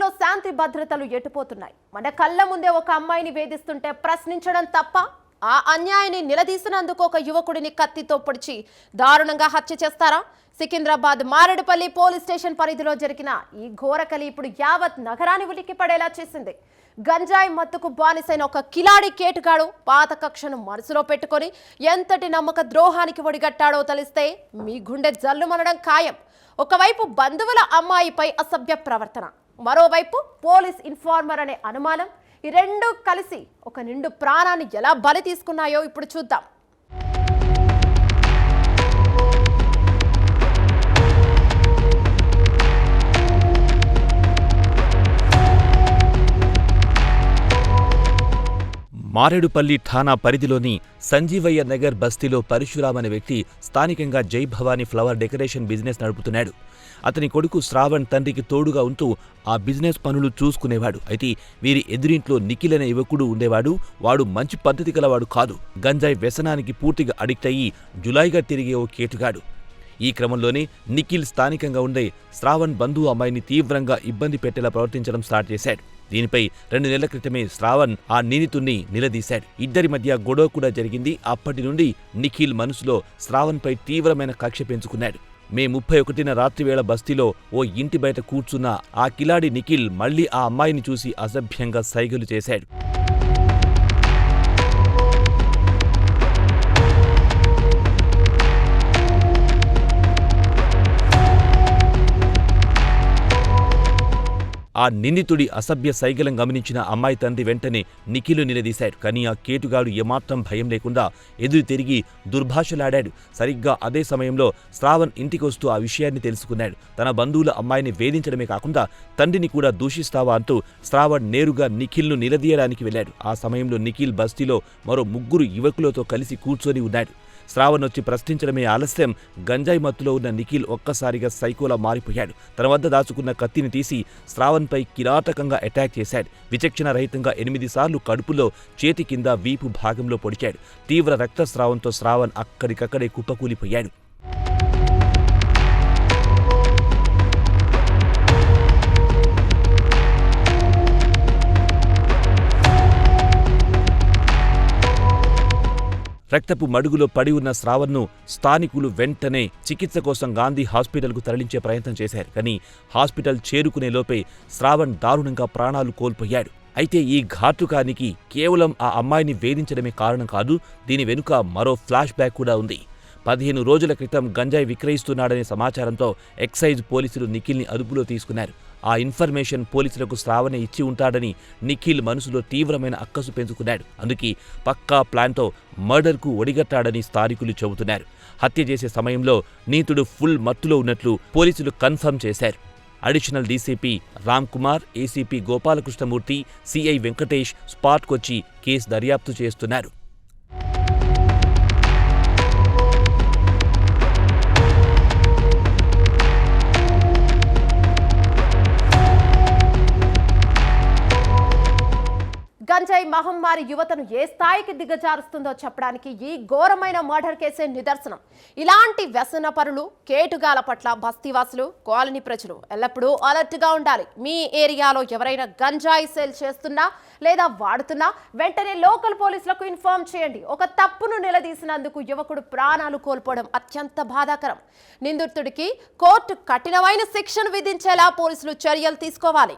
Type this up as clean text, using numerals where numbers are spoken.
రాష్ట్రంలో శాంతి భద్రతలు ఎటుపోతున్నాయి. మన కళ్ళ ముందే ఒక అమ్మాయిని వేధిస్తుంటే ప్రశ్నించడం తప్ప? ఆ అన్యాయాన్ని నిలదీసినందుకు ఒక యువకుడిని కత్తితో పొడిచి దారుణంగా హత్య చేస్తారా? సికింద్రాబాద్ మారేడుపల్లి పోలీస్ స్టేషన్ పరిధిలో జరిగిన ఈ ఘోరకలి ఇప్పుడు యావత్ నగరాన్ని ఉలిక్కి పడేలా చేసింది. గంజాయి మత్తుకు బానిసైన ఒక కిలాడి కేటుగాడు పాత కక్షను మనసులో పెట్టుకొని ఎంతటి నమ్మక ద్రోహానికి ఒడిగట్టాడో తెలిస్తే మీ గుండె జల్లుమనడం ఖాయం. ఒకవైపు బంధువుల అమ్మాయిపై అసభ్య ప్రవర్తన, మరోవైపు పోలీస్ ఇన్ఫార్మర్ అనే అనుమానం. ఈ రెండు కలిసి ఒక నిండు ప్రాణాన్ని ఎలా బలి తీసుకున్నాయో ఇప్పుడు చూద్దాం. మారేడుపల్లి ఠాణా పరిధిలోని సంజీవయ్య నగర్ బస్తీలో పరశురామ్ అనే వ్యక్తి స్థానికంగా జై భవానీ ఫ్లవర్ డెకరేషన్ బిజినెస్ నడుపుతున్నాడు. అతని కొడుకు శ్రావణ్ తండ్రికి తోడుగా ఉంటూ ఆ బిజినెస్ పనులు చూసుకునేవాడు. అయితే వీరి ఎదురింట్లో నిఖిల్ అనే యువకుడు ఉండేవాడు. వాడు మంచి పద్ధతి గలవాడు కాదు. గంజాయి వ్యసనానికి పూర్తిగా అడిక్ట్ అయ్యి జులాయిగా తిరిగే ఓ కేటుగాడు. ఈ క్రమంలోనే నిఖిల్ స్థానికంగా ఉండే శ్రావణ్ బంధువు అమ్మాయిని తీవ్రంగా ఇబ్బంది పెట్టేలా ప్రవర్తించడం స్టార్ట్ చేశాడు. దీనిపై 2 నెలల క్రితమే శ్రావణ్ ఆ నిందితుణ్ణి నిలదీశాడు. ఇద్దరి మధ్య గొడవ కూడా జరిగింది. అప్పటి నుండి నిఖిల్ మనసులో శ్రావణ్పై తీవ్రమైన కక్ష పెంచుకున్నాడు. మే 31న రాత్రివేళ బస్తీలో ఓ ఇంటి బయట కూర్చున్న ఆ కిలాడి నిఖిల్ మళ్లీ ఆ అమ్మాయిని చూసి అసభ్యంగా సైగలు చేశాడు. ఆ నిందితుడి అసభ్య సైగలం గమనించిన అమ్మాయి తండ్రి వెంటనే నిఖిల్ నిలదీశాడు. కానీ ఆ కేటుగాడు ఏమాత్రం భయం లేకుండా ఎదురు తిరిగి దుర్భాషలాడాడు. సరిగ్గా అదే సమయంలో శ్రావణ్ ఇంటికొస్తూ ఆ విషయాన్ని తెలుసుకున్నాడు. తన బంధువుల అమ్మాయిని వేధించడమే కాకుండా తండ్రిని కూడా దూషిస్తావా అంటూ శ్రావణ్ నేరుగా నిఖిల్ను నిలదీయడానికి వెళ్లాడు. ఆ సమయంలో నిఖిల్ బస్తీలో మరో 3 యువకులతో కలిసి కూర్చొని ఉన్నాడు. శ్రావణ్ వచ్చి ప్రశ్నించడమే ఆలస్యం గంజాయి మత్తులో ఉన్న నిఖిల్ ఒక్కసారిగా సైకోలా మారిపోయాడు. తన వద్ద దాచుకున్న కత్తిని తీసి శ్రావణ్పై కిరాటకంగా అటాక్ చేశాడు. విచక్షణ రహితంగా 8 సార్లు కడుపులో, చేతి కింద, వీపు భాగంలో పొడిచాడు. తీవ్ర రక్తస్రావంతో శ్రావణ్ అక్కడికక్కడే కుప్పకూలిపోయాడు. రక్తపు మడుగులో పడి ఉన్న శ్రావణ్ను స్థానికులు వెంటనే చికిత్స కోసం గాంధీ హాస్పిటల్కు తరలించే ప్రయత్నం చేశారు. కానీ హాస్పిటల్ చేరుకునే లోపే శ్రావణ్ దారుణంగా ప్రాణాలు కోల్పోయాడు. అయితే ఈ ఘాతుకానికి కేవలం ఆ అమ్మాయిని వేధించడమే కారణం కాదు. దీని వెనుక మరో ఫ్లాష్ బ్యాక్ కూడా ఉంది. 15 రోజుల క్రితం గంజాయి విక్రయిస్తున్నాడనే సమాచారంతో ఎక్సైజ్ పోలీసులు నిఖిల్ని అదుపులో తీసుకున్నారు. ఆ ఇన్ఫర్మేషన్ పోలీసులకు శ్రావణే ఇచ్చి ఉంటాడని నిఖిల్ మనసులో తీవ్రమైన అక్కసు పెంచుకున్నాడు. అందుకే పక్కా ప్లాన్తో మర్డర్కు ఒడిగట్టాడని స్థానికులు చెబుతున్నారు. హత్య చేసే సమయంలో నీతుడు ఫుల్ మత్తులో ఉన్నట్లు పోలీసులు కన్ఫర్మ్ చేశారు. Additional DCP Ram Kumar, ACP Gopalakrishnamurthy, CI Venkatesh స్పాట్కొచ్చి కేసు దర్యాప్తు చేస్తున్నారు. గంజాయి మహమ్మారి యువతను ఏ స్థాయికి దిగజారుస్తుందో చెప్పడానికి ఈ ఘోరమైన మర్డర్ కేసే నిదర్శనం. ఇలాంటి వ్యసన పరులు, కేటుగాల పట్ల బస్తీవాసులు, కాలనీ ప్రజలు ఎల్లప్పుడూ అలర్ట్గా ఉండాలి. మీ ఏరియాలో ఎవరైనా గంజాయి సేల్ చేస్తున్నా లేదా వాడుతున్నా వెంటనే లోకల్ పోలీసులకు ఇన్ఫార్మ్ చేయండి. ఒక తప్పును నిలదీసినందుకు యువకుడు ప్రాణాలు కోల్పోవడం అత్యంత బాధాకరం. నిందితుడికి కోర్టు కఠినమైన శిక్షను విధించేలా పోలీసులు చర్యలు తీసుకోవాలి.